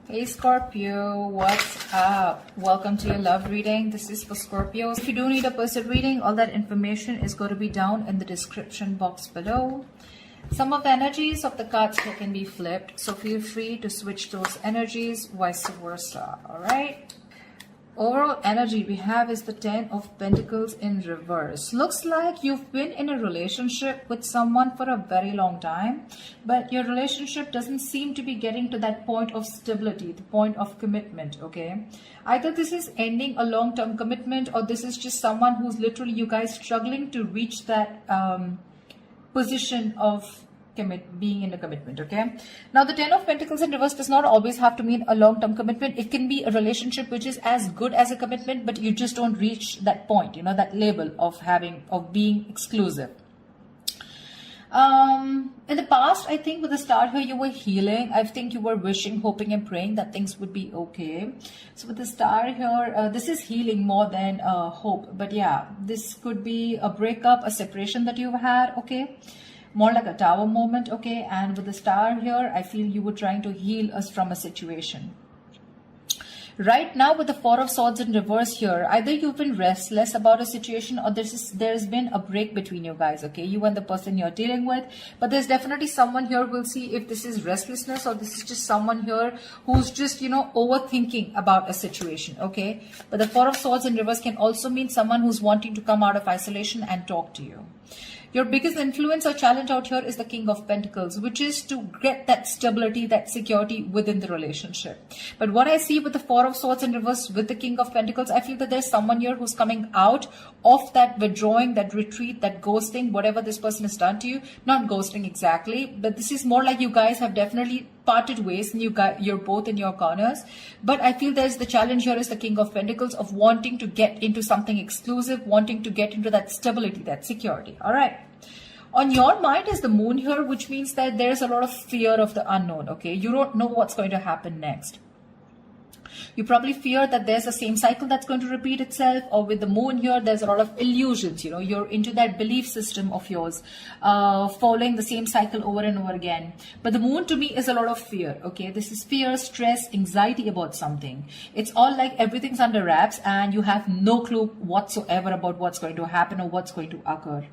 Hey Scorpio, what's up? Welcome to your love reading. This is for Scorpios. If you do need a person reading, all that information is going to be down in the description box below. Some of the energies of the cards here can be flipped, so feel free to switch those energies, vice versa. Alright? Overall energy we have is the 10 of Pentacles in reverse. Looks like you've been in a relationship with someone for a very long time, but your relationship doesn't seem to be getting to that point of stability, the point of commitment, okay? Either this is ending a long-term commitment, or this is just someone who's literally, you guys struggling to reach that position of being in a commitment. Okay, now the 10 of Pentacles in reverse does not always have to mean a long-term commitment. It can be a relationship which is as good as a commitment, but you just don't reach that point, you know, that level of being exclusive. In the past, I think with the start here, you were healing. I think you were wishing, hoping and praying that things would be okay. So with the star here, this is healing more than hope. But yeah, this could be a breakup, a separation that you've had, okay? More like a tower moment, okay? And with the star here, I feel you were trying to heal us from a situation. Right now with the Four of Swords in reverse here, either you've been restless about a situation, or there's been a break between you guys, okay? You and the person you're dealing with. But there's definitely someone here, we'll see if this is restlessness or this is just someone here who's just, you know, overthinking about a situation, okay? But the Four of Swords in reverse can also mean someone who's wanting to come out of isolation and talk to you. Your biggest influence or challenge out here is the King of Pentacles, which is to get that stability, that security within the relationship. But what I see with the Four of Swords in reverse with the King of Pentacles, I feel that there's someone here who's coming out of that withdrawing, that retreat, that ghosting, whatever this person has done to you. Not ghosting exactly, but this is more like you guys have definitely parted ways and you're both in your corners. But I feel there's the challenge here is the King of Pentacles of wanting to get into something exclusive, wanting to get into that stability, that security. All right. On your mind is the Moon here, which means that there's a lot of fear of the unknown, okay? You don't know what's going to happen next. You probably fear that there's the same cycle that's going to repeat itself, or with the Moon here, there's a lot of illusions, you know, you're into that belief system of yours, following the same cycle over and over again. But the Moon to me is a lot of fear, okay? This is fear, stress, anxiety about something. It's all like everything's under wraps and you have no clue whatsoever about what's going to happen or what's going to occur.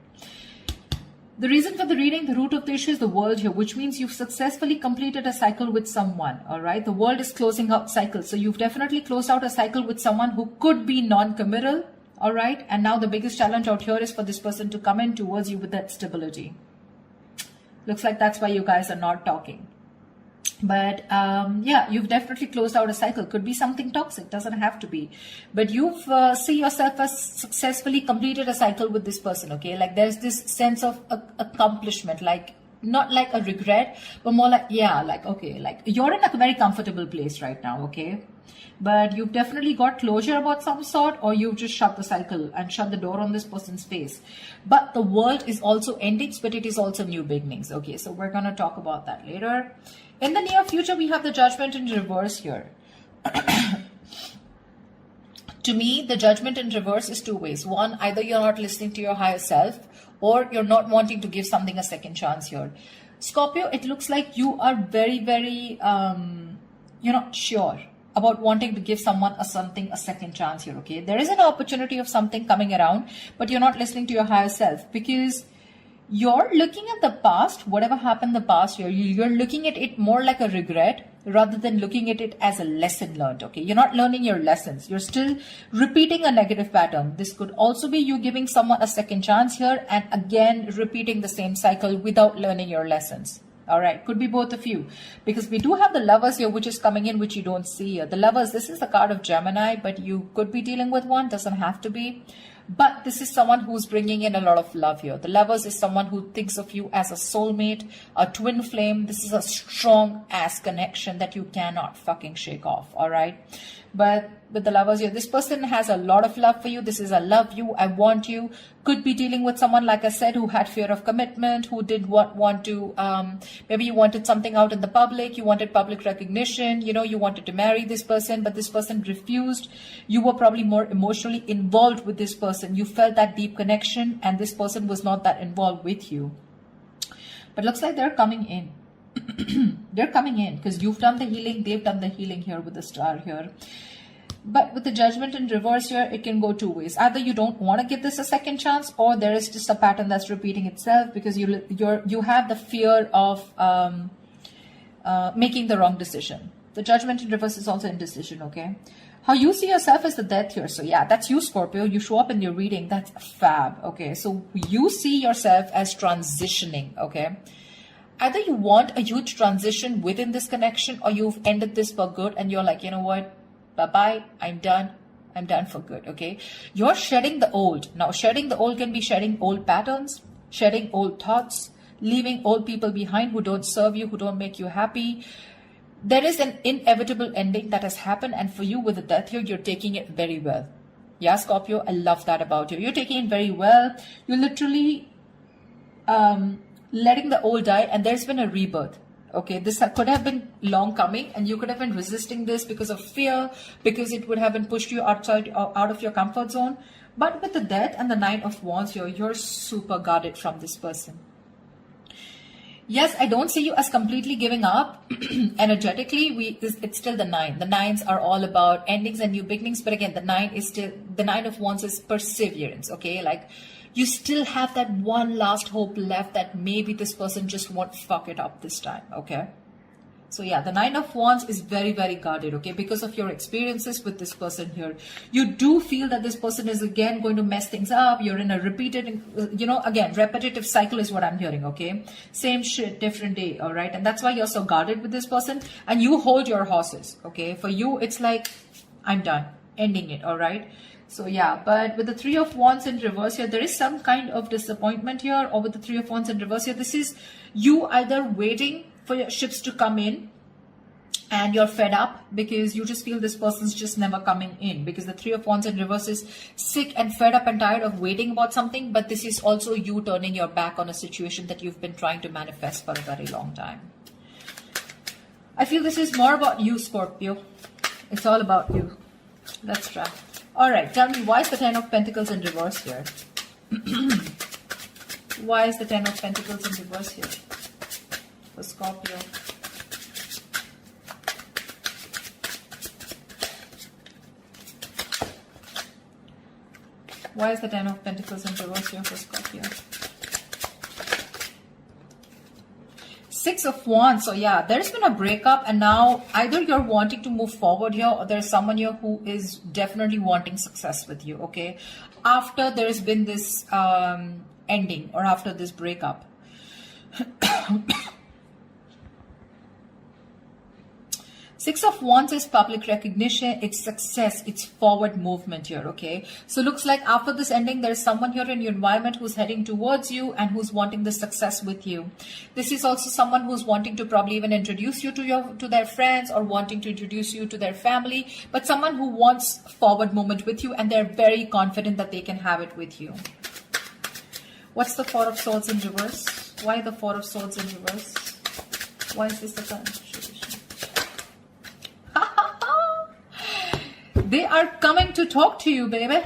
The reason for the reading, the root of the issue is the world here, which means you've successfully completed a cycle with someone, all right? The world is closing out cycles. So you've definitely closed out a cycle with someone who could be non-committal, all right? And now the biggest challenge out here is for this person to come in towards you with that stability. Looks like that's why you guys are not talking. But yeah, you've definitely closed out a cycle. Could be something toxic, doesn't have to be. But you've see yourself as successfully completed a cycle with this person, okay? Like there's this sense of accomplishment, like not like a regret, but more like, yeah, like, okay, like you're in a very comfortable place right now, okay? But you've definitely got closure about some sort, or you've just shut the cycle and shut the door on this person's face. But the world is also endings, but it is also new beginnings, okay? So we're going to talk about that later. In the near future, we have the Judgment in reverse here. To me, the Judgment in reverse is two ways. One, either you're not listening to your higher self, or you're not wanting to give something a second chance here. Scorpio, it looks like you are very, very, you're not sure about wanting to give someone a second chance here, okay? There is an opportunity of something coming around, but you're not listening to your higher self because you're looking at the past, whatever happened in the past year, you're looking at it more like a regret rather than looking at it as a lesson learned, okay? You're not learning your lessons. You're still repeating a negative pattern. This could also be you giving someone a second chance here and again repeating the same cycle without learning your lessons. All right, could be both of you, because we do have the Lovers here, which is coming in, which you don't see here. The Lovers, this is the card of Gemini, but you could be dealing with one, doesn't have to be. But this is someone who's bringing in a lot of love here. The Lovers is someone who thinks of you as a soulmate, a twin flame. This is a strong ass connection that you cannot fucking shake off, all right? But with the Lovers here, this person has a lot of love for you. This is a love you, I want you. Could be dealing with someone, like I said, who had fear of commitment, who did want to, maybe you wanted something out in the public, you wanted public recognition, you know, you wanted to marry this person, but this person refused. You were probably more emotionally involved with this person. You felt that deep connection and this person was not that involved with you. But looks like they're coming in. They're coming in because you've done the healing, they've done the healing here with the star here. But with the judgment in reverse here, it can go two ways. Either you don't want to give this a second chance, or there is just a pattern that's repeating itself because you have the fear of making the wrong decision. The judgment in reverse is also indecision, okay? How you see yourself as the death here. So yeah, that's you, Scorpio. You show up in your reading. That's fab, okay? So you see yourself as transitioning, okay? Either you want a huge transition within this connection, or you've ended this for good and you're like, you know what? Bye-bye, I'm done for good, okay? You're shedding the old. Now, shedding the old can be shedding old patterns, shedding old thoughts, leaving old people behind who don't serve you, who don't make you happy. There is an inevitable ending that has happened, and for you with the death here, you're taking it very well. Yeah, Scorpio, I love that about you. You're taking it very well. You're literally letting the old die, and there's been a rebirth. Okay, this could have been long coming, and you could have been resisting this because of fear, because it would have been pushed you out of your comfort zone. But with the death and the 9 of Wands here, you're super guarded from this person. Yes, I don't see you as completely giving up. Energetically, it's still the 9. The 9s are all about endings and new beginnings. But again, the 9 of Wands is perseverance. Okay, like you still have that one last hope left that maybe this person just won't fuck it up this time. Okay. So yeah, the 9 of Wands is very, very guarded, okay? Because of your experiences with this person here. You do feel that this person is again going to mess things up. You're in a repeated, again, repetitive cycle is what I'm hearing, okay? Same shit, different day, all right? And that's why you're so guarded with this person. And you hold your horses, okay? For you, it's like, I'm done, ending it, all right? So yeah, but with the 3 of Wands in reverse here, there is some kind of disappointment here. Or with the 3 of Wands in reverse here, this is you either waiting for your ships to come in and you're fed up because you just feel this person's just never coming in, because the 3 of Wands in reverse is sick and fed up and tired of waiting about something. But this is also you turning your back on a situation that you've been trying to manifest for a very long time. I feel this is more about you, Scorpio. It's all about you. Let's try. All right, tell me, why is the 10 of Pentacles in reverse here? Why is the 10 of Pentacles in reverse here for Scorpio? Why is the 10 of Pentacles in reverse here for Scorpio? 6 of Wands. So yeah, there's been a breakup, and now either you're wanting to move forward here, or there's someone here who is definitely wanting success with you, okay? After there's been this ending, or after this breakup. 6 of Wands is public recognition, it's success, it's forward movement here, okay? So looks like after this ending, there's someone here in your environment who's heading towards you and who's wanting the success with you. This is also someone who's wanting to probably even introduce you to their friends, or wanting to introduce you to their family, but someone who wants forward movement with you, and they're very confident that they can have it with you. What's the 4 of Swords in reverse? Why the 4 of Swords in reverse? Why is this the turn? They are coming to talk to you, baby.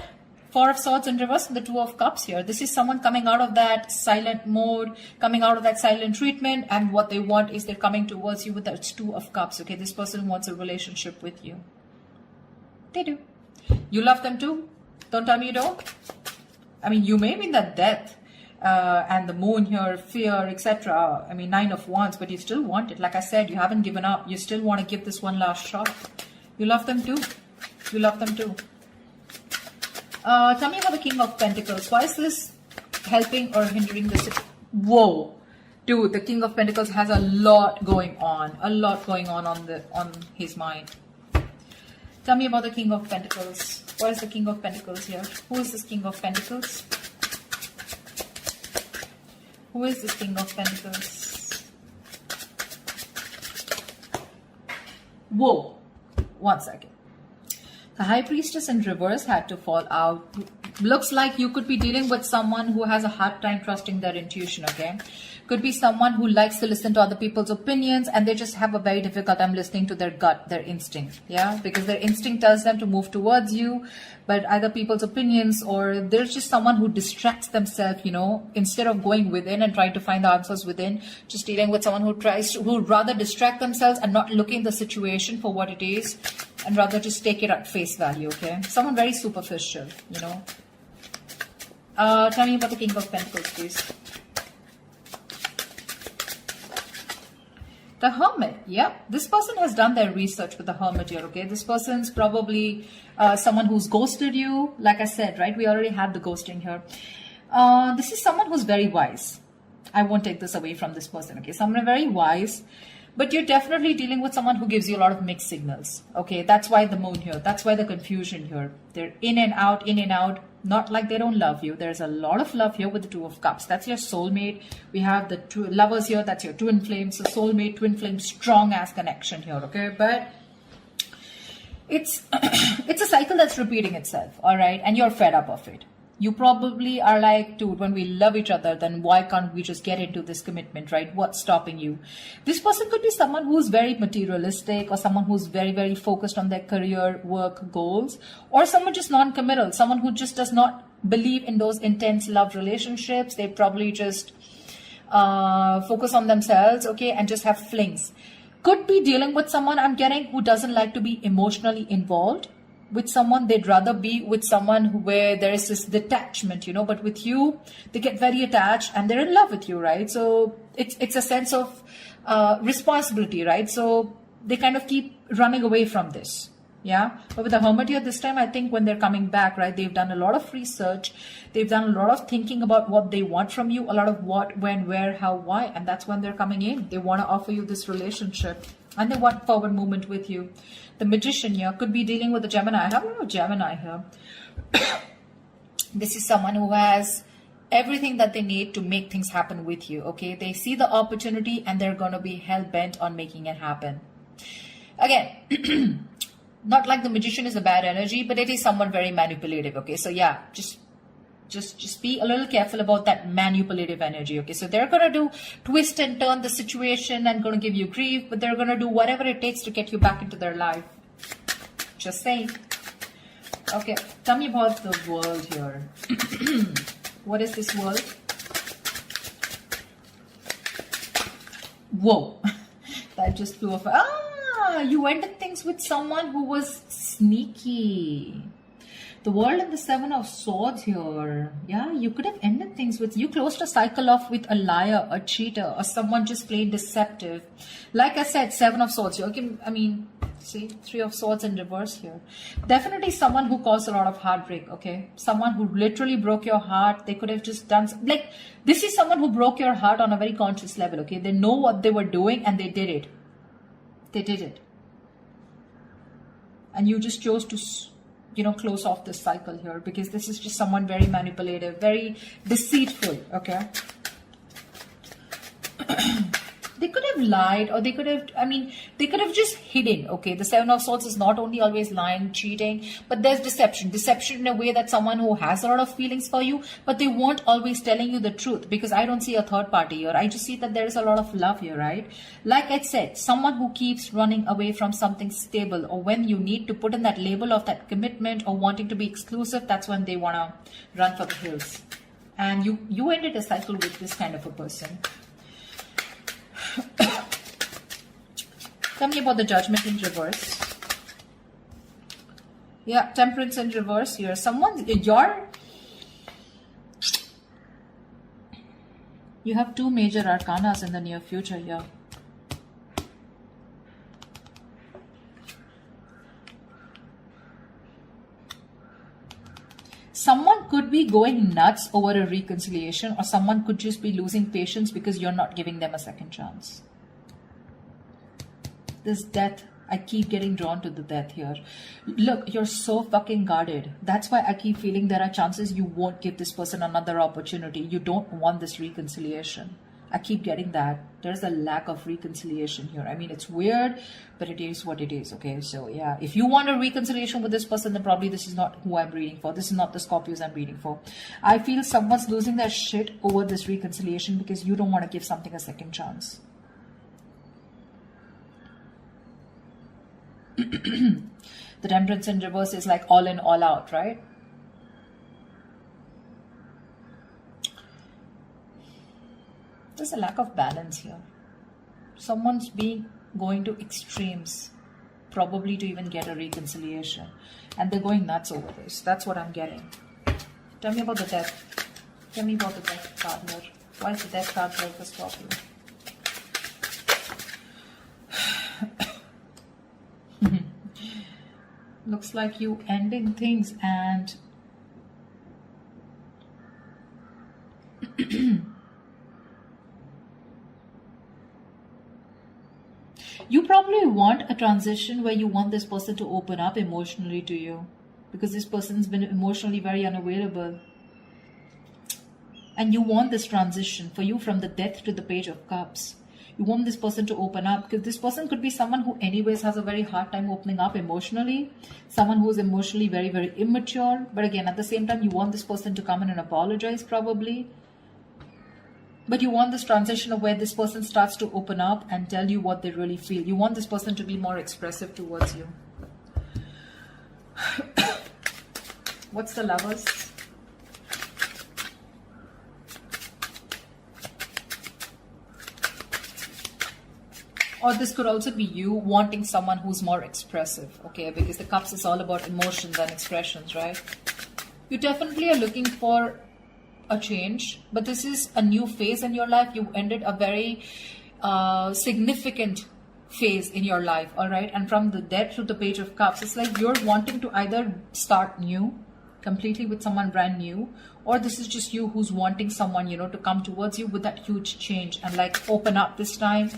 4 of Swords in reverse and the 2 of Cups here. This is someone coming out of that silent mode, coming out of that silent treatment, and what they want is they're coming towards you with that 2 of Cups, okay? This person wants a relationship with you. They do. You love them too? Don't tell me you don't. I mean, you may be in that death and the moon here, fear, etc. I mean, 9 of Wands, but you still want it. Like I said, you haven't given up. You still want to give this one last shot. You love them too. You love them too. Tell me about the King of Pentacles. Why is this helping or hindering this? Whoa. Dude, the King of Pentacles has a lot going on. A lot going on his mind. Tell me about the King of Pentacles. Why is the King of Pentacles here? Who is this King of Pentacles? Who is this King of Pentacles? Whoa. 1 second. The High Priestess in reverse had to fall out. Looks like you could be dealing with someone who has a hard time trusting their intuition, okay? Could be someone who likes to listen to other people's opinions and they just have a very difficult time listening to their gut, their instinct. Yeah, because their instinct tells them to move towards you, but either people's opinions, or there's just someone who distracts themselves, you know, instead of going within and trying to find the answers within, just dealing with someone who rather distract themselves and not looking the situation for what it is, and rather just take it at face value. Okay, someone very superficial, you know. Tell me about the King of Pentacles, please. The Hermit. Yeah, this person has done their research with the Hermit here. Okay, this person's probably someone who's ghosted you. Like I said, right, we already had the ghosting here. This is someone who's very wise. I won't take this away from this person. Okay, someone very wise, but you're definitely dealing with someone who gives you a lot of mixed signals. Okay, that's why the moon here. That's why the confusion here. They're in and out, in and out. Not like they don't love you. There's a lot of love here with the Two of Cups. That's your soulmate. We have the two lovers here. That's your twin flame. So soulmate, twin flame, strong ass connection here. Okay, but it's it's a cycle that's repeating itself. All right, and you're fed up of it. You probably are like, dude, when we love each other, then why can't we just get into this commitment, right? What's stopping you? This person could be someone who's very materialistic, or someone who's very, very focused on their career, work, goals, or someone just non-committal, someone who just does not believe in those intense love relationships. They probably just focus on themselves, okay, and just have flings. Could be dealing with someone, I'm getting, who doesn't like to be emotionally involved with someone. They'd rather be with someone where there is this detachment, you know, but with you, they get very attached and they're in love with you, right? So it's a sense of responsibility, right? So they kind of keep running away from this. Yeah, but with the Hermit here this time, I think when they're coming back, right, they've done a lot of research, they've done a lot of thinking about what they want from you, a lot of what, when, where, how, why, and that's when they're coming in. They want to offer you this relationship and they want forward movement with you. The Magician here could be dealing with a Gemini. I have a lot of Gemini here. This is someone who has everything that they need to make things happen with you, okay? They see the opportunity and they're going to be hell-bent on making it happen. Again, not like the Magician is a bad energy, but it is someone very manipulative, okay? So yeah, just be a little careful about that manipulative energy, okay? So they're going to twist and turn the situation and going to give you grief, but they're going to do whatever it takes to get you back into their life. Just saying. Okay, tell me about the world here. What is this world? Whoa, that just flew off. You ended things with someone who was sneaky. The World and the Seven of Swords here. Yeah, you could have ended things with, you closed a cycle off with a liar, a cheater, or someone just plain deceptive. Like I said, Seven of Swords. Okay, I mean, see, Three of Swords in reverse here. Definitely someone who caused a lot of heartbreak, okay? Someone who literally broke your heart. They could have just done, like, this is someone who broke your heart on a very conscious level, okay? They know what they were doing and they did it. They did it. And you just chose to, you know, close off this cycle here, because this is just someone very manipulative, very deceitful, okay? They could have lied, or they could have, I mean, they could have just hidden, okay? The Seven of Swords is not only always lying, cheating, but there's deception. Deception in a way that someone who has a lot of feelings for you, but they won't always telling you the truth, because I don't see a third party here. I just see that there is a lot of love here, right? Like I said, someone who keeps running away from something stable, or when you need to put in that label of that commitment or wanting to be exclusive, that's when they want to run for the hills. And you ended a cycle with this kind of a person. Tell me about the Judgment in reverse. Yeah, Temperance in reverse here. Someone, you have two major arcanas in the near future here. Someone could be going nuts over a reconciliation, or someone could just be losing patience because you're not giving them a second chance. This death, I keep getting drawn to the death here. Look, you're so fucking guarded. That's why I keep feeling there are chances you won't give this person another opportunity. You don't want this reconciliation. I keep getting that. There's a lack of reconciliation here. I mean, it's weird, but it is what it is, okay? So, yeah, if you want a reconciliation with this person, then probably this is not who I'm reading for. This is not the Scorpios I'm reading for. I feel someone's losing their shit over this reconciliation because you don't want to give something a second chance. The Temperance in reverse is like all in, all out, right? There's a lack of balance here. Someone's going to extremes, probably to even get a reconciliation. And they're going nuts over this. That's what I'm getting. Tell me about the death. Tell me about the death card here. Why is the death card here for Scorpio? Looks like you ending things and you probably want a transition where you want this person to open up emotionally to you, because this person's been emotionally very unavailable. And you want this transition for you from the Death to the Page of Cups. You want this person to open up, because this person could be someone who anyways has a very hard time opening up emotionally. Someone who is emotionally very, very immature. But again, at the same time, you want this person to come in and apologize probably. But you want this transition of where this person starts to open up and tell you what they really feel. You want this person to be more expressive towards you. What's the Lovers? Or this could also be you wanting someone who's more expressive, okay? Because the Cups is all about emotions and expressions, right? You definitely are looking for a change, but this is a new phase in your life. You ended a very significant phase in your life, all right? And from the Death to the Page of Cups, it's like you're wanting to either start new, completely with someone brand new, or this is just you who's wanting someone, you know, to come towards you with that huge change and like open up this time.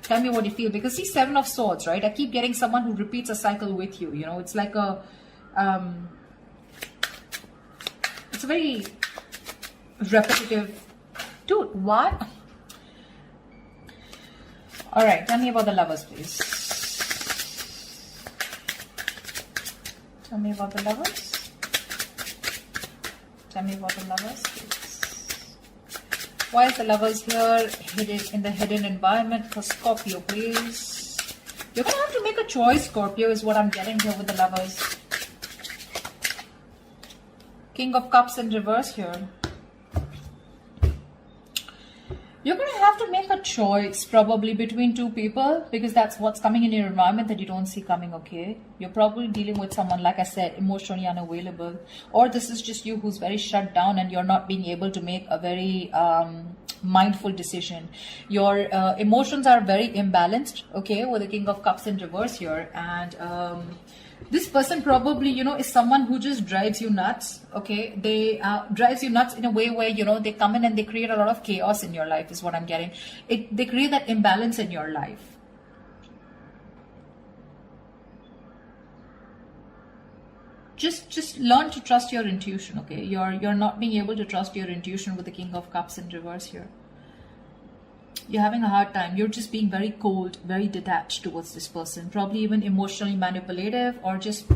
Tell me what you feel, because see, Seven of Swords, right? I keep getting someone who repeats a cycle with you, you know, it's like a it's a very repetitive. Dude, what? All right, tell me about the Lovers, please. Tell me about the Lovers. Tell me about the Lovers, please. Why is the Lovers here hidden in the hidden environment for Scorpio, please? You're going to have to make a choice, Scorpio, is what I'm getting here with the Lovers. King of Cups in reverse here. You're going to have to make a choice probably between two people, because that's what's coming in your environment that you don't see coming, okay? You're probably dealing with someone, like I said, emotionally unavailable. Or this is just you who's very shut down and you're not being able to make a very mindful decision. Your emotions are very imbalanced, okay, with the King of Cups in reverse here. And this person probably, you know, is someone who just drives you nuts, okay? They drives you nuts in a way where, you know, they come in and they create a lot of chaos in your life is what I'm getting. They create that imbalance in your life. Just learn to trust your intuition, okay? You're not being able to trust your intuition with the King of Cups in reverse here. You're having a hard time. You're just being very cold, very detached towards this person. Probably even emotionally manipulative, or just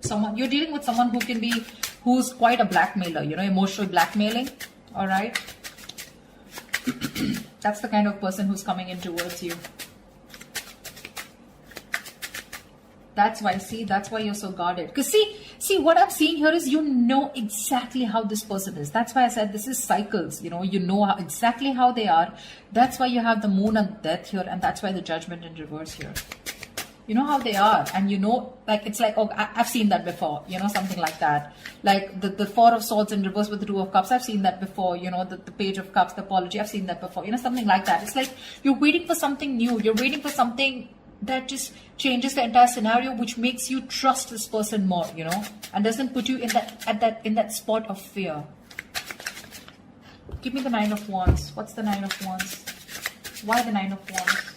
someone, you're dealing with someone who's quite a blackmailer, you know, emotional blackmailing. All right. That's the kind of person who's coming in towards you. That's why, see, that's why you're so guarded. Because see, what I'm seeing here is you know exactly how this person is. That's why I said this is cycles, you know exactly how they are. That's why you have the Moon and Death here, and that's why the Judgment in reverse here. You know how they are, and you know, like, it's like, oh, I've seen that before, you know, something like that. Like the Four of Swords in reverse with the Two of Cups, I've seen that before, you know, the Page of Cups, the apology, I've seen that before, you know, something like that. It's like you're waiting for something new, you're waiting for something that just changes the entire scenario, which makes you trust this person more, you know, and doesn't put you in that spot of fear. Give me the Nine of Wands. What's the Nine of Wands? Why the Nine of Wands?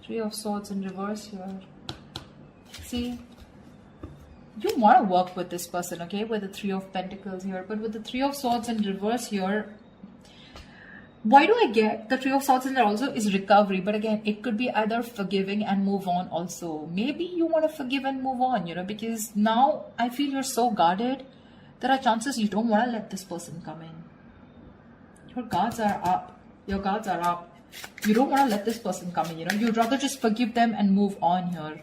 Three of Swords in reverse here. See, you want to work with this person, okay, with the Three of Pentacles here, but with the Three of Swords in reverse here, Why do I get the Three of Swords in there also is recovery? But again, it could be either forgiving and move on also. Maybe you want to forgive and move on, you know, because now I feel you're so guarded. There are chances you don't want to let this person come in. Your guards are up. Your guards are up. You don't want to let this person come in, you know. You'd rather just forgive them and move on here.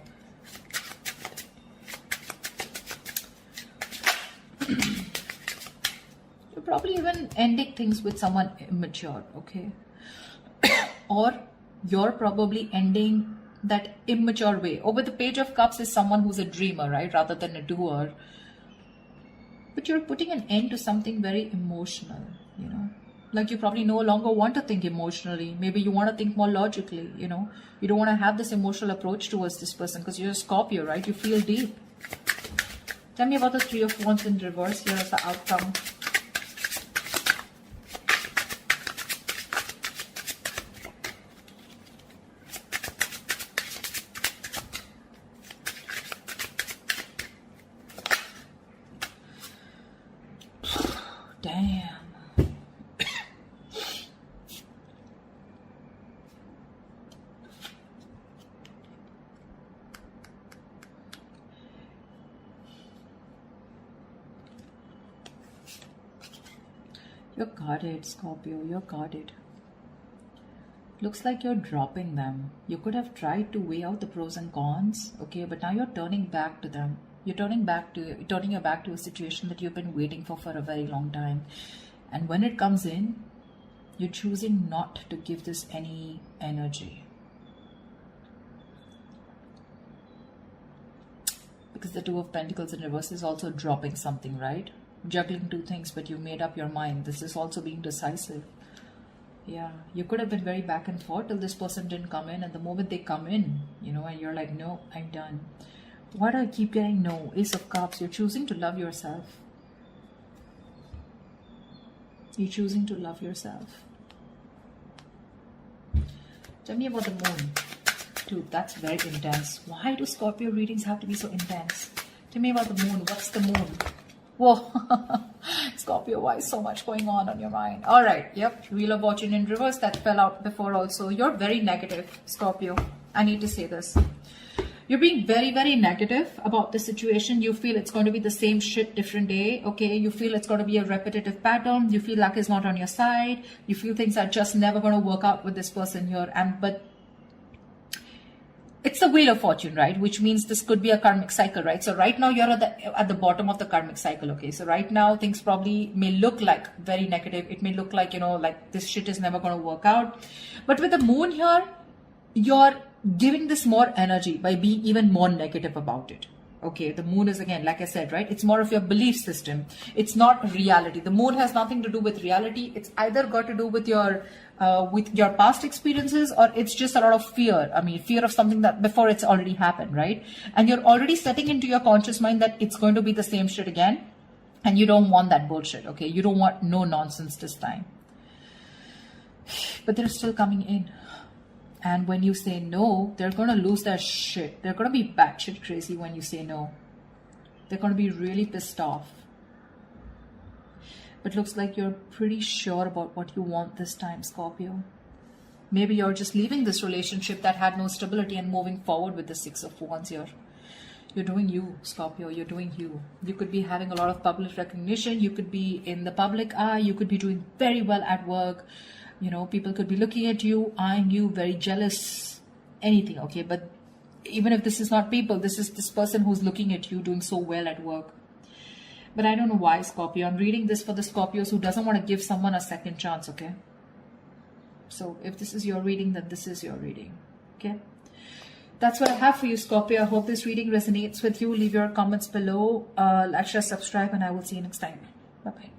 You're probably even ending things with someone immature, okay? Or you're probably ending that immature way. Or with the Page of Cups is someone who's a dreamer, right? Rather than a doer. But you're putting an end to something very emotional, you know. Like you probably no longer want to think emotionally. Maybe you want to think more logically, you know. You don't want to have this emotional approach towards this person because you're a Scorpio, right? You feel deep. Tell me about the Three of Wands in reverse here as the outcome. Damn. You're guarded, Scorpio. You're guarded. Looks like you're dropping them. You could have tried to weigh out the pros and cons, okay, but now you're turning back to them. You're turning your back to a situation that you've been waiting for a very long time. And when it comes in, you're choosing not to give this any energy. Because the Two of Pentacles in reverse is also dropping something, right? Juggling two things, but you made up your mind. This is also being decisive. Yeah, you could have been very back and forth till this person didn't come in, and the moment they come in, you know, and you're like, no, I'm done. Why do I keep getting no? Ace of Cups. You're choosing to love yourself. You're choosing to love yourself. Tell me about the moon. Dude, that's very intense. Why do Scorpio readings have to be so intense? Tell me about the moon. What's the moon? Whoa. Scorpio, why is so much going on your mind? All right. Yep. Wheel of Fortune in reverse. That fell out before also. You're very negative, Scorpio. I need to say this. You're being very, very negative about the situation. You feel it's going to be the same shit, different day. Okay. You feel it's going to be a repetitive pattern. You feel luck is not on your side. You feel things are just never going to work out with this person here. But it's the Wheel of Fortune, right? Which means this could be a karmic cycle, right? So right now you're at the bottom of the karmic cycle, okay? So right now things probably may look like very negative. It may look like, you know, like this shit is never going to work out. But with the moon here, you're giving this more energy by being even more negative about it. Okay, the moon is, again, like I said, right? It's more of your belief system. It's not reality. The moon has nothing to do with reality. It's either got to do with your past experiences, or it's just a lot of fear. I mean, fear of something that before it's already happened, right? And you're already setting into your conscious mind that it's going to be the same shit again. And you don't want that bullshit, okay? You don't want no nonsense this time. But they're still coming in. And when you say no, they're going to lose their shit. They're going to be batshit crazy when you say no. They're going to be really pissed off. But looks like you're pretty sure about what you want this time, Scorpio. Maybe you're just leaving this relationship that had no stability and moving forward with the Six of Wands here. You're doing you, Scorpio. You're doing you. You could be having a lot of public recognition. You could be in the public eye. You could be doing very well at work. You know, people could be looking at you, eyeing you, very jealous, anything, okay? But even if this is not people, this is this person who's looking at you doing so well at work. But I don't know why, Scorpio. I'm reading this for the Scorpios who doesn't want to give someone a second chance, okay? So if this is your reading, then this is your reading, okay? That's what I have for you, Scorpio. I hope this reading resonates with you. Leave your comments below. Like, share, subscribe, and I will see you next time. Bye-bye.